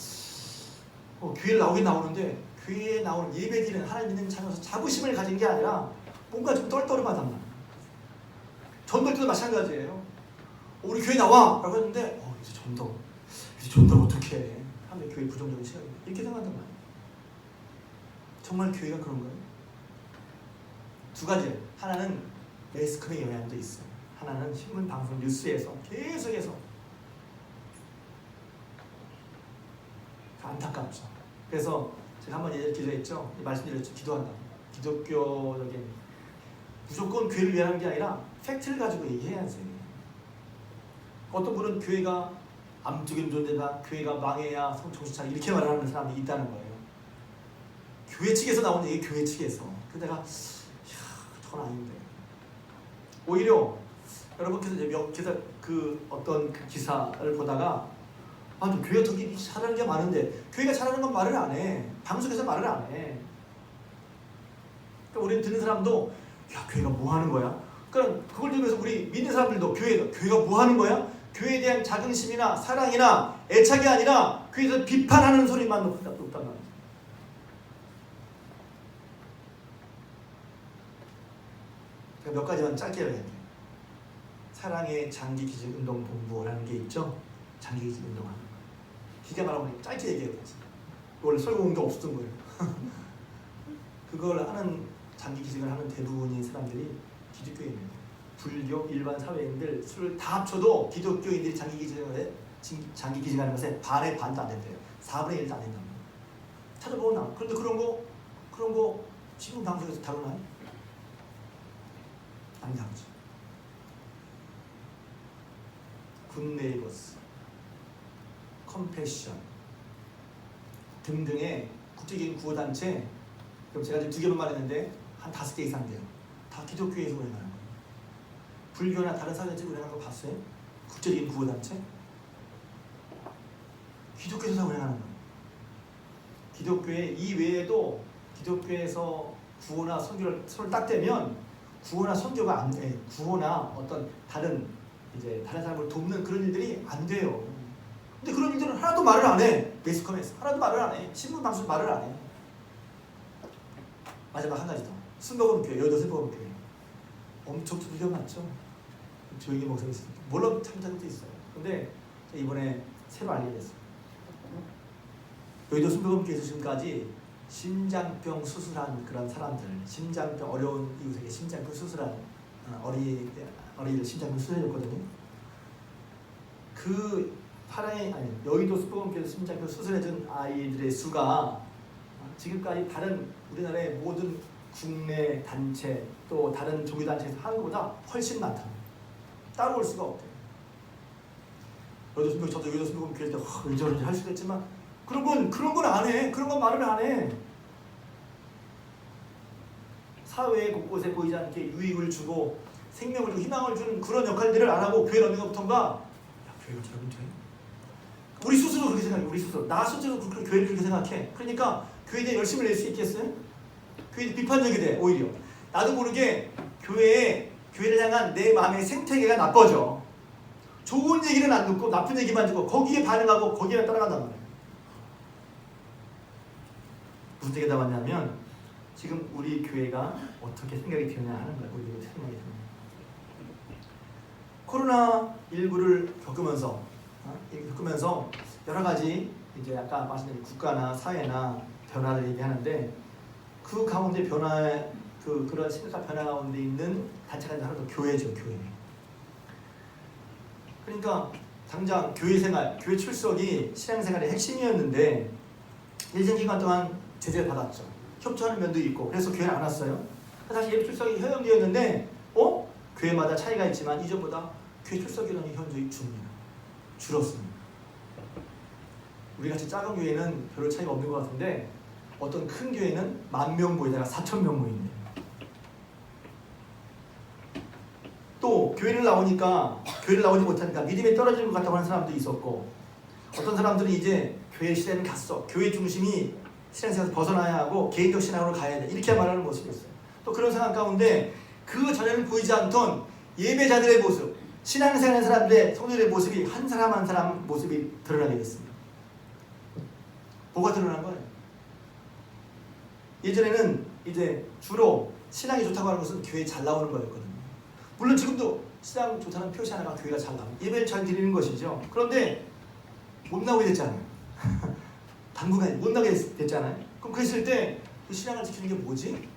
교회를 나오는데 교회에 나오는 예배드리는 하나님 믿는 자녀에서 자부심을 가진 게 아니라 뭔가 좀 떨떠름하단 말이에요. 전도할 때도 마찬가지예요. 우리 교회 나와! 라고 했는데 이제 전도 어떻게 해. 하면 교회 부정적인 시각이 이렇게 생각한단 말이에요. 정말 교회가 그런가요? 두 가지. 하나는 매스컴의 영향도 있어요. 하나는 신문, 방송, 뉴스에서 계속해서 안타깝죠. 그래서 제가 한번 예전에 기도했죠. 말씀드렸죠. 기도한다. 기독교적인 무조건 교회를 위한 게 아니라 팩트를 가지고 얘기해야지. 어떤 분은 교회가 암적인 존재다. 교회가 망해야 정신 차려 이렇게 말하는 사람이 있다는 거예요. 교회 측에서 나오는 얘기 교회 측에서. 그래서 내가 저건 아닌데. 오히려 여러분께서 이제 그 어떤 그 기사를 보다가 좀 교회가 더 잘하는 게 많은데 교회가 잘하는 건 말을 안 해. 방송에서 말을 안 해. 그러니까 우리는 듣는 사람도 야 교회가 뭐 하는 거야? 그러니까 그걸 들으면서 우리 믿는 사람들도 교회가 뭐 하는 거야? 교회에 대한 자긍심이나 사랑이나 애착이 아니라 교회에서 비판하는 소리만 높단 말이야. 몇 가지만 짧게 해야 돼. 사랑의 장기기증운동본부라는 게 있죠. 장기기증 운동하는 거. 기가 말하면 짧게 얘기해야 돼. 원래 설교공도 없었던 거예요. 그걸 하는 장기기증을 하는 대부분의 사람들이 기독교인입니다. 불교, 일반 사회인들 수를 다 합쳐도 기독교인들이 장기기증하는 것에 반의 반도 안 된대요. 4분의 1도 안 된다는 거예요. 찾아보면 나와. 그런데 그런 거 지금 방송에서 다루나요? 안 다루죠. 굿네이버스, 컴패션 등등의 국제적인 구호단체, 그럼 제가 지금 2개만 말했는데 한 5개 이상 돼요. 다 기독교에서 운영하는 거예요. 불교나 다른 사회단체 운영하는 거 봤어요? 국제적인 구호단체? 기독교에서 다 운영하는 거예요. 기독교에 이외에도 기독교에서 구호나 선교를 서로 딱 대면 구호나 선교가 안 돼. 구호나 어떤 다른 사람을 돕는 그런 일들이 안 돼요. 근데 그런 일들은 하나도 말을 안 해. 매스컴에서 하나도 말을 안 해. 신문 방송 말을 안 해. 마지막 한 가지 더. 순복음교회, 여의도 순복음교회 엄청 두들겨 맞죠. 조용히 목소리 있어요. 물론 참자도 있어요. 근데 이번에 새로 알게 됐어요. 여의도 순복음교회에서 지금까지 심장병 수술한 그런 사람들, 심장병 어려운 이웃에게 심장병 수술한 어린이들 심장병 수술해줬거든요. 그 여의도 순복음교회에서 심장병 수술해준 아이들의 수가 지금까지 다른 우리나라의 모든 국내 단체 또 다른 종교 단체에서 하는 것보다 훨씬 많다. 따라올 수가 없대요. 저도 여의도 순복음교회 때 이런저런 할 수도 있지만 그런 건 안 해. 그런 건 말을 안 해. 사회 곳곳에 보이지 않게 유익을 주고 생명을 주고 희망을 주는 그런 역할들을 안 하고 교회 넣는 것부터가 야, 교회가 저러면 돼? 우리 스스로 그렇게 생각해. 우리 스스로. 나 스스로 교회를 그렇게 생각해. 그러니까 교회에 대해 열심히 낼 수 있겠어요? 교회에 비판적이 돼. 오히려. 나도 모르게 교회를 향한 내 마음의 생태계가 나빠져. 좋은 얘기는 안 듣고 나쁜 얘기만 듣고 거기에 반응하고 거기에 따라간단 말이야. 무슨 얘기가 나왔냐면 지금 우리 교회가 어떻게 생각이 되느냐 하는 거예요. 우리 교회가 생각이 되느냐. 코로나19를 겪으면서 여러 가지 이제 아까 말씀드린 국가나 사회나 변화를 얘기하는데 그 가운데 그런 심각한 변화 가운데 있는 단체가 하나 더 교회죠. 교회. 그러니까 당장 교회 생활, 교회 출석이 신앙생활의 핵심이었는데 일정 기간 동안 제재를 받았죠. 협조하는 면도 있고 그래서 교회를 안 왔어요. 사실 예배 출석이 허용되었는데 교회마다 차이가 있지만 이전보다 교회 출석 인원이 현저히 줄었습니다. 우리같이 작은 교회는 별로 차이가 없는 것 같은데 어떤 큰 교회는 10,000명 모이다가 4,000명 모인대요. 또 교회를 나오지 못하니까 믿음이 떨어지는 것 같다고 하는 사람도 있었고 어떤 사람들은 이제 교회 시대는 갔어. 교회 중심이 신앙생활에서 벗어나야 하고 개인적 신앙으로 가야 돼. 이렇게 말하는 모습이 있어요. 또 그런 상황 가운데 그 전에는 보이지 않던 예배자들의 모습, 신앙생활하는 사람들의 성도들의 모습이 한 사람 한 사람 모습이 드러나게 됐습니다. 뭐가 드러난 거예요? 예전에는 이제 주로 신앙이 좋다고 하는 것은 교회에 잘 나오는 거였거든요. 물론 지금도 신앙 좋다는 표시 하나가 교회가 잘 나옵니다. 예배를 잘 드리는 것이죠. 그런데 못 나오게 됐잖아요. 당분간 못 나게 됐잖아요. 그럼 그랬을 때 그 신앙을 지키는 게 뭐지?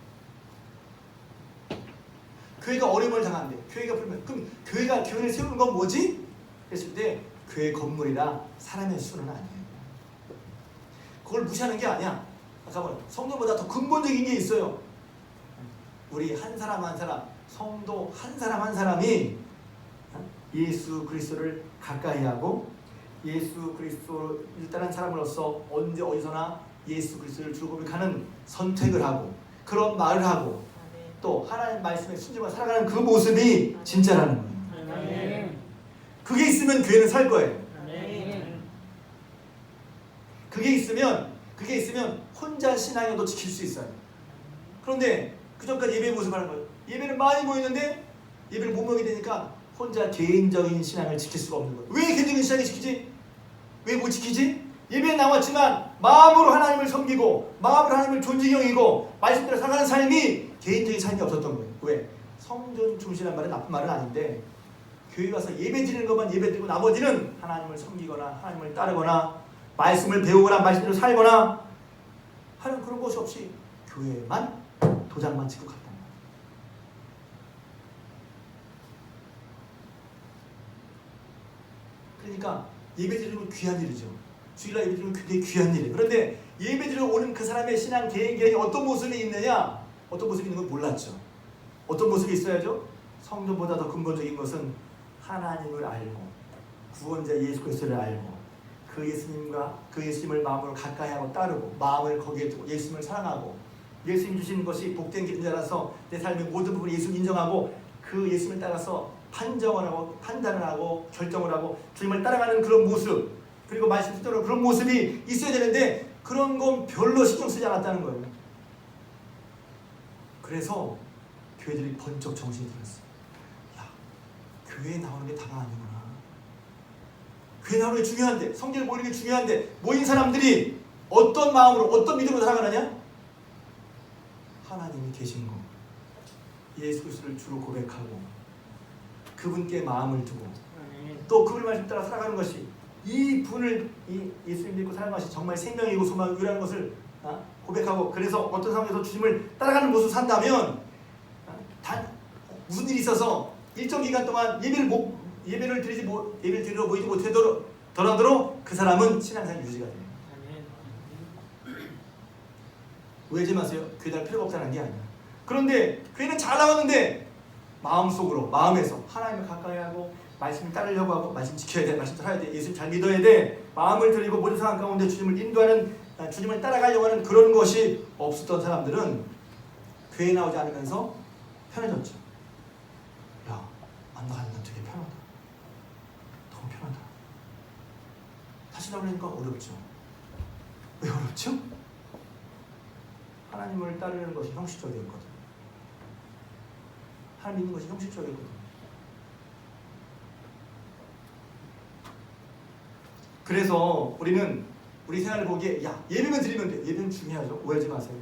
교회가 어려움을 당한대. 교회가 불면 그럼 교회가 교회를 세우는 건 뭐지? 그랬을 때 교회 건물이라 사람의 수는 아니에요. 그걸 무시하는 게 아니야. 아까 뭐 성도보다 더 근본적인 게 있어요. 우리 한 사람 한 사람, 성도 한 사람 한 사람이 예수 그리스도를 가까이 하고 예수 그리스도를 따른 사람으로서 언제 어디서나 예수 그리스도를 주로 고백하는 선택을 하고 그런 말을 하고 또 하나님 말씀에 순종하며 살아가는 그 모습이 진짜라는 거예요. 그게 있으면 교회는 살 거예요. 그게 있으면 혼자 신앙에도 지킬 수 있어요. 그런데 그 전까지 예배 모습을 하는 거예요. 예배는 많이 모이는데 예배를 못 모이게 되니까 혼자 개인적인 신앙을 지킬 수가 없는 거예요. 왜 개인적인 신앙을 지키지? 왜 못 지키지? 예배에 나왔지만 마음으로 하나님을 섬기고 마음으로 하나님을 존중히 여기고 말씀대로 살아가는 삶이 개인적인 삶이 없었던 거예요. 왜? 성전 중심이라는 말은 나쁜 말은 아닌데 교회 가서 예배 드리는 것만 예배 드리고 나머지는 하나님을 섬기거나 하나님을 따르거나 말씀을 배우거나 말씀대로 살거나 하는 그런 것이 없이 교회만 도장만 찍고 갔단 말이에요. 그러니까 예배 드리는 건 귀한 일이죠. 주일날 예배 드리는 건 굉장히 귀한 일이에요. 그런데 예배 드리러 오는 그 사람의 신앙 계획이 어떤 모습이 있느냐, 어떤 모습이 있는 걸 몰랐죠. 어떤 모습이 있어야죠? 성전보다 더 근본적인 것은 하나님을 알고 구원자 예수 그리스도를 알고 그 예수님을 마음으로 가까이하고 따르고 마음을 거기에 두고 예수님을 사랑하고 예수님 주신 것이 복된 길인 줄 알아서 내 삶의 모든 부분을 예수를 인정하고 그 예수님을 따라서 판단을 하고 결정을 하고 주님을 따라가는 그런 모습, 그리고 말씀 듣는 그런 모습이 있어야 되는데 그런 건 별로 신경 쓰지 않았다는 거예요. 그래서 교회들이 번쩍 정신이 들었어요. 야, 교회에 나오는 게 다가 아니구나. 교회 나오는 게 중요한데, 성경에 모이는 게 중요한데, 모인 사람들이 어떤 마음으로 어떤 믿음으로 살아가느냐? 하나님이 계신 거, 예수 그리스도를 주로 고백하고 그분께 마음을 두고 또 그분의 말씀 따라 살아가는 것이, 이 분을 이 예수님 믿고 살아가는 것이 정말 생명이고 소망이라는 것을 고백하고, 그래서 어떤 상황에서 주님을 따라가는 모습을 산다면 무슨 일이 있어서 일정 기간 동안 예배를 드리러 모이지 못하더라도 그 사람은 신앙생활 유지가 돼요. 오해하지 마세요. 교회 다닐 필요가 없다는 게 아니야. 그런데 교회는 잘 나왔는데 마음속으로, 마음에서 하나님을 가까이하고 말씀을 따르려고 하고 말씀 지켜야 돼, 말씀 살아야 돼, 예수님 잘 믿어야 돼, 마음을 들이고 모든 상황 가운데 주님을 인도하는, 주님을 따라가려고 하는 그런 것이 없었던 사람들은 교회에 나오지 않으면서 편해졌죠. 야, 안 나가니까 되게 편하다. 너무 편하다. 다시 나오려니까 어렵죠. 왜 어렵죠? 하나님을 따르는 것이 형식적이었거든. 하나님 믿는 것이 형식적이었거든. 그래서 우리는 우리 생활을 보기에, 야, 예배만 드리면 돼. 예배는 중요하죠. 오해하지 마세요.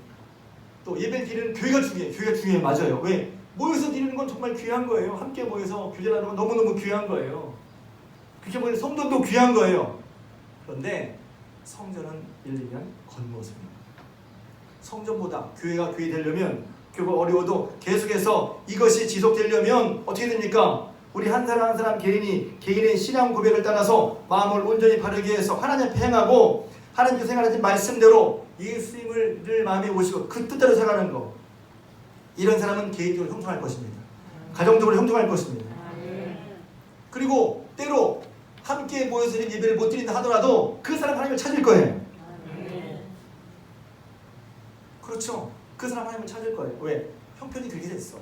또 예배를 드리는 교회가 중요해. 교회가 중요해. 맞아요. 왜? 모여서 드리는 건 정말 귀한 거예요. 함께 모여서 교제하는 건 너무너무 귀한 거예요. 그렇게 보면 성전도 귀한 거예요. 그런데 성전은 예를 들면 겉모습입니다. 성전보다 교회가 교회 되려면, 교회가 어려워도 계속해서 이것이 지속되려면 어떻게 됩니까? 우리 한 사람 한 사람 개인의 신앙 고백을 따라서 마음을 온전히 바르게 해서 하나님 앞에 행하고 하나님께서 생각하신 말씀대로 예수님을 늘 마음에 오시고 그 뜻대로 살아가는 거, 이런 사람은 개인적으로 형통할 것입니다. 가정적으로 형통할 것입니다. 그리고 때로 함께 모여서 예배를 못 드린다 하더라도 그 사람 하나님을 찾을 거예요. 그렇죠. 그 사람 하나님을 찾을 거예요. 왜? 형편이 그렇게 됐어.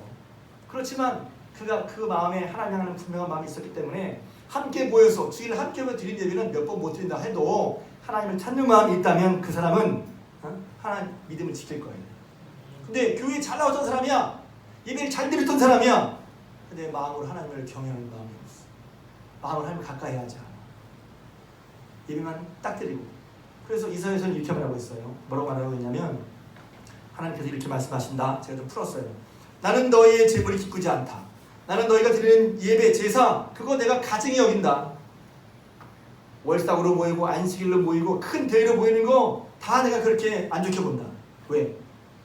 그렇지만 그가 그 마음에 하나님 향하는 분명한 마음이 있었기 때문에 함께 모여서 주일을 함께 모여 드린 예배는 몇 번 못 드린다 해도 하나님을 찾는 마음이 있다면 그 사람은 하나님 믿음을 지킬 거예요. 근데 교회에 잘 나왔던 사람이야, 예배를 잘 드렸던 사람이야, 근데 마음으로 하나님을 경외하는 마음이 없어. 마음을 하나님을 가까이 하지 않아. 예배만 딱 드리고. 그래서 이사야서는 이렇게 말하고 있어요. 뭐라고 말하고 있냐면, 하나님께서 이렇게 말씀하신다. 제가 좀 풀었어요. 나는 너희의 재물이 기쁘지 않다. 나는 너희가 드리는 예배, 제사, 그거 내가 가증히 여긴다. 월삭으로 모이고 안식일로 모이고 큰 대회로 모이는 거 다 내가 그렇게 안 좋게 본다. 왜?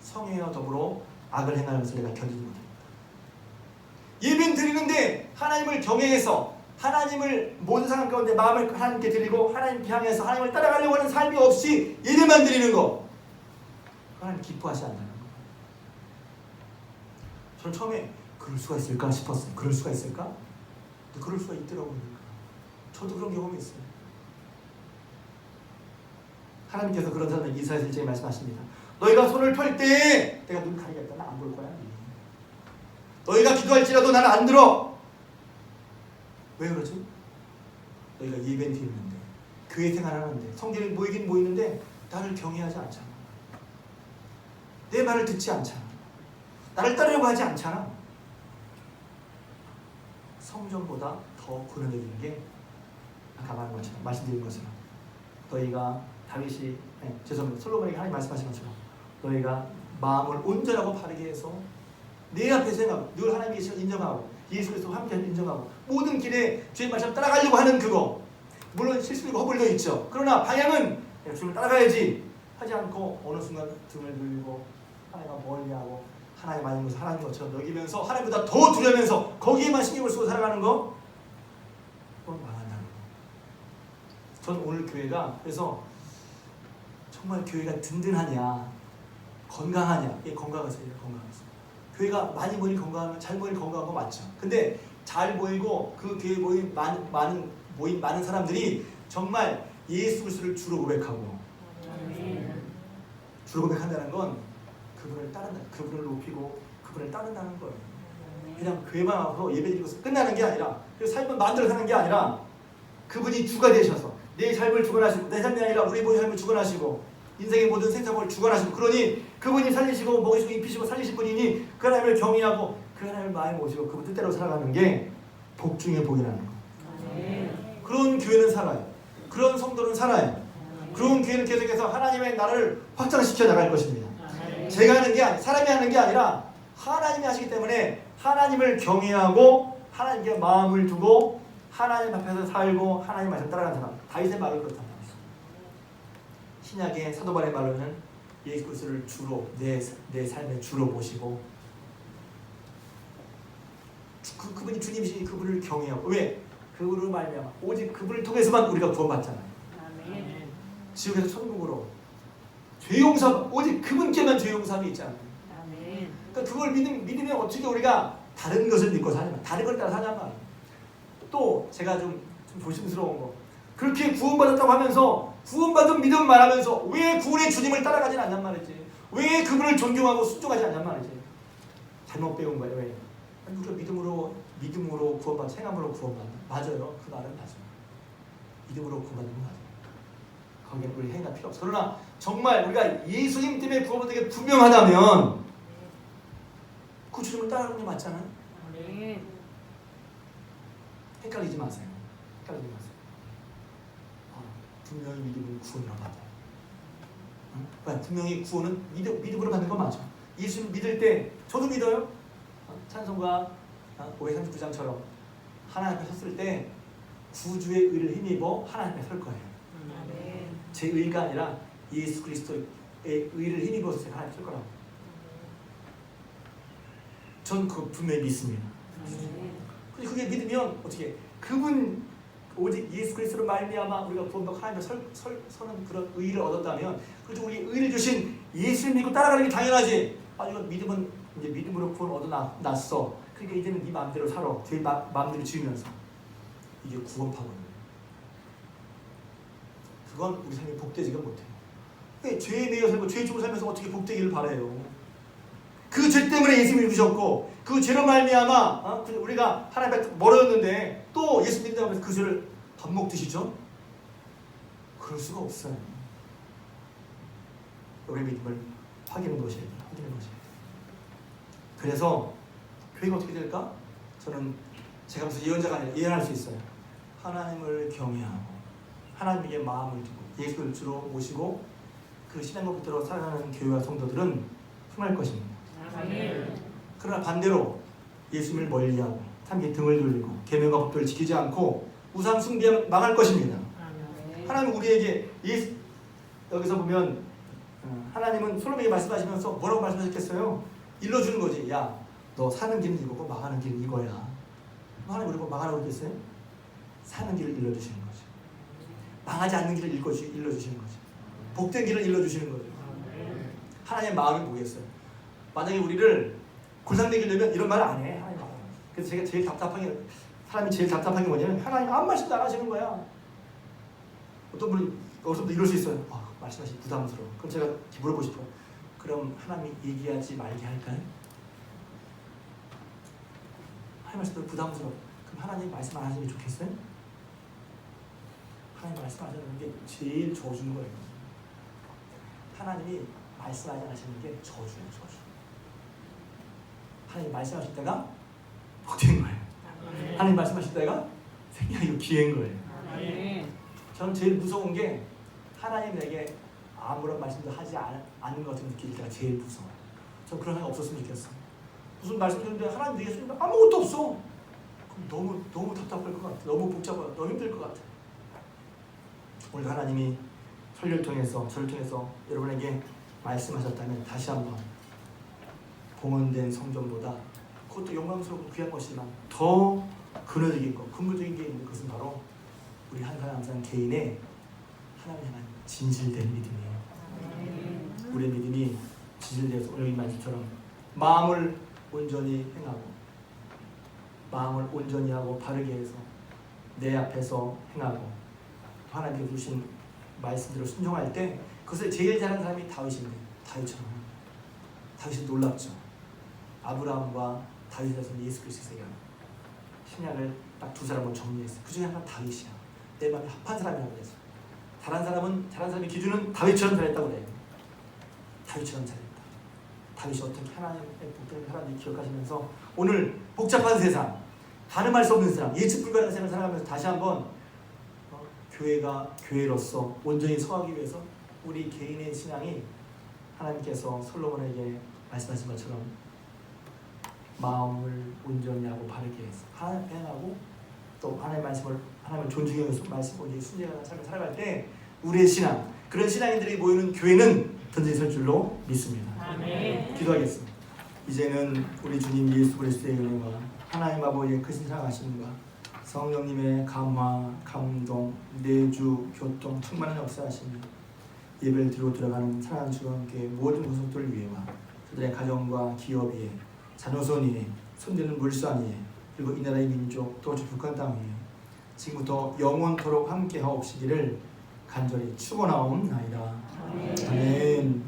성행위와 더불어 악을 행하는 것을 내가 견디지 못한다. 예배는 드리는데 하나님을 경외해서 하나님을 모든 상황 가운데 마음을 하나님께 드리고 하나님 향해서 하나님을 따라가려고 하는 삶이 없이 예배만 드리는 거, 하나님 기뻐하지 않는다는 거예요. 저는 처음에 그럴 수가 있을까 싶었어요. 그럴 수가 있을까? 근데 그럴 수가 있더라고요. 저도 그런 경험이 있어요. 하나님께서 그런 사람을 이사야서 1장에 말씀하십니다. 너희가 손을 펼 때에 내가 눈 가리겠다. 나 안 볼 거야. 너희가 기도할지라도 나는 안 들어. 왜 그러지? 너희가 예배는 드리는데, 교회 생활하는데, 성전에 모이긴 모이는데 나를 경외하지 않잖아. 내 말을 듣지 않잖아. 나를 따르려고 하지 않잖아. 성전보다 더 근원적인 게 아까 말한 것처럼, 말씀드린 것처럼, 너희가 솔로몬에게 하나님 말씀하신 것처럼 너희가 마음을 온전하고 바르게 해서 내 앞에 생각하고 늘 하나님의 계시를 인정하고 예수 그리스도 함께 인정하고 모든 길에 주의 말씀 따라가려고 하는 그거 물론 실수이고 허물도 있죠. 그러나 방향은 주님을 따라가야지 하지 않고 어느 순간 등을 돌리고 하나님과 멀리하고 하나님 아닌 것을 하나님 것처럼 여기면서 하나님보다 더 두려면서 거기에만 신경을 쓰고 살아가는 거 그건 망한다는 거. 저는 오늘 교회가 그래서 정말 교회가 든든하냐 건강하냐 이게 건강해서 교회가 많이 모인 건강하면 잘 모인 건강한 거 맞죠. 근데 잘 모이고 그 교회에 모인 많은 사람들이 정말 예수 그리스도를 주로 고백하고 주로 고백한다는 건 그분을 따른다, 그분을 높이고 그분을 따른다는 거예요. 그냥 교회만 와서 예배드리고 끝나는 게 아니라 그 삶을 만들어 사는 게 아니라 그분이 주가 되셔서 내 삶을 주관하시고 내 삶이 아니라 우리 모든 삶을 주관하시고 인생의 모든 생사를 주관하시고 그러니 그분이 살리시고 먹이시고 입히시고 살리신 분이니 그 하나님을 경외하고 그 하나님을 마음에 모시고 그분 뜻대로 살아가는 게 복 중의 복이라는 거. 그런 교회는 살아요. 그런 성도는 살아요. 그런 교회는 계속해서 하나님의 나라를 확장시켜 나갈 것입니다. 제가 하는 게 아니, 사람이 하는 게 아니라 하나님이 하시기 때문에 하나님을 경외하고 하나님께 마음을 두고 하나님 앞에서 살고 하나님 말씀 따라가는 사람. 다윗의 말을 그렇단 말이에요. 신약의 사도 바울의 말로는 예수 그리스도를 주로 내 삶의 주로 모시고 그분이 주님이시니 그분을 경외하고 왜? 그분을 말미암아 오직 그분을 통해서만 우리가 구원받잖아요. 지옥에서 천국으로 죄 용서 오직 그분께만 죄 용서함이 있잖아요. 그러니까 그걸 믿으면 어떻게 우리가 다른 것을 믿고 사냐면 다른 걸 따라 사냔 말이에요. 또 제가 좀 조심스러운 거 그렇게 구원받았다고 하면서 구원받은 믿음 말하면서 왜 구원의 주님을 따라가진 않냔 말이지. 왜 그분을 존경하고 순종하지 않냔 말이지. 잘못 배운 거예요. 왜? 우리가 믿음으로 구원받 행함으로 구원받는다. 맞아요. 그 말은 맞아요. 믿음으로 구원받는 건 맞아요. 거기에 우리 행위가 필요 없어. 그러나 정말 우리가 예수님 때문에 구원받는 게 분명하다면 그 주님을 따라가는 게 맞잖아요. 헷갈리지 마세요. 분명히 믿음은 구원으로 받아요. 그러니까 분명히 구원은 믿음으로 받는 거 맞아. 예수님 믿을 때 저도 믿어요. 찬송가 539장처럼 하나님 앞에 섰을 때 구주의 의를 힘입어 하나님 앞에 설 거예요. 제 의가 아니라 예수 그리스도의 의를 힘입어서 제가 하나님 설 거라고. 전 그거 분명히 믿습니다. 근데 그게 믿으면 어떻게 그분 오직 예수 그리스도로 말미암아 우리가 구원받고 하나님 앞에 서는 그런 의를 얻었다면 그래도 우리 의를 주신 예수를 믿고 따라가는 게 당연하지. 이건 믿음은 이제 믿음으로 구원 얻어놨어. 그러니까 이제는 네 마음대로 살아. 네 마음대로 지으면서 이게 구원 파고는. 그건 우리 삶이 복되지가 못해요. 죄에 매여 살고 죄 주고 살면서 어떻게 복되기를 바라요. 그 죄 때문에 예수님을 주셨고 그 죄로 말미암아 우리가 하나님 앞에 멀어졌는데 또 예수 믿는다고 해서 그 죄를 밥 먹듯이죠? 그럴 수가 없어요. 우리 믿음을 확인하는 것이에요. 그래서 교회가 어떻게 될까? 저는 제가 무슨 예언자가 아니라 예언할 수 있어요. 하나님을 경외하고 하나님에게 마음을 두고 예수를 주로 모시고 그 신앙법대로 살아가는 교회와 성도들은 흥할 것입니다. 그러나 반대로 예수님을 멀리하고 함께 등을 돌리고 계명과 법도를 지키지 않고 우상 숭배하면 망할 것입니다. 하나님 우리에게 여기서 보면 하나님은 솔로몬에게 말씀하시면서 뭐라고 말씀하셨겠어요? 일러주는 거지. 야, 너 사는 길은 이거고 망하는 길은 이거야. 하나님 우리 망하라고 그랬어요? 사는 길을 일러주시는 거지. 망하지 않는 길을 일러주시는 거지. 복된 길을 일러주시는 거죠. 하나님의 마음이 뭐겠어요? 만약에 우리를 골상되게 이런 말 안 해. 그래서 제가 사람이 제일 답답한 게 뭐냐면 하나님 아무 말씀도 안 하시는 거야. 어떤 분이 어디서부터 이럴 수 있어요. 말씀하시기 부담스러워. 그럼 제가 물어보고 싶어요. 그럼 하나님이 얘기하지 말게 할까요? 하나님 말씀도 부담스러워. 그럼 하나님 말씀 안 하시는 게 좋겠어요? 하나님 말씀 안 하시는 게 제일 저주인 거예요. 하나님이 말씀하지 않으시는 게 저주예요. 저주. 하나님 말씀하실 때가 복된 거예요. 하나님 말씀하실 때가 생명이고 기회인 거예요. 저는 제일 무서운 게 하나님 내게 아무런 말씀도 하지 않는 것 같은 느낄 때가 제일 무서워요. 전 그런 하나가 없었으면 좋겠어. 무슨 말씀 듣는데 하나님 얘기했으니까 아무것도 없어. 그럼 너무 답답할 것 같아. 너무 복잡하고 너무 힘들 것 같아. 오늘 하나님이 설교를 통해서 저를 통해서 여러분에게 말씀하셨다면 다시 한번 봉헌된 성전보다 그것도 영광스럽고 귀한 것이지만 더 근원적인 것, 근본적인 게 있는 것은 바로 우리 한 사람 한 사람 개인의 하나님 향한 진실된 믿음이에요. 우리의 믿음이 진실되어서 오늘 이 말씀처럼 마음을 온전히 행하고 마음을 온전히 하고 바르게 해서 내 앞에서 행하고 하나님께서 주신 말씀대로 순종할 때 그것을 제일 잘하는 사람이 다윗인데 다윗이 놀랍죠. 아브라함과 다윗에서는 예수 그리스도가 신약을 딱 두 사람을 정리했어요. 그 중에 하나가 다윗이야. 내 마음에 합한 사람이라고 그랬어요. 다른 사람의 기준은 다윗처럼 잘했다고 그래요. 다윗처럼 잘했다. 다윗이 어떻게 하나님의 복된 사람을 기억하시면서 오늘 복잡한 세상, 가늠할 수 없는 세상, 예측 불가능한 세상을 살아가면서 다시 한번 교회가 교회로서 온전히 서하기 위해서 우리 개인의 신앙이 하나님께서 솔로몬에게 말씀하신 것처럼 마음을 온전히 하고 바르게 해서 행하고 또 하나님을 존중하면서 말씀 온전히 순종하는 삶을 살아갈 때 우리의 신앙, 그런 신앙인들이 모이는 교회는 든든히 설 줄로 믿습니다. 아멘. 기도하겠습니다. 이제는 우리 주님 예수 그리스도의 은혜와 하나님 아버지의 크신 사랑하심과 성령님의 감화, 감동, 내주, 교통, 충만한 역사하심이 예배를 드리고 들어가는 사랑하는 주님께 모든 구속들을 위해와 그들의 가정과 기업 위에 자녀손 위에 손대는 물산 위에 그리고 이 나라의 민족 또 북한 땅 위에 지금부터 영원토록 함께하옵시기를 간절히 축원하옵나이다. 아멘.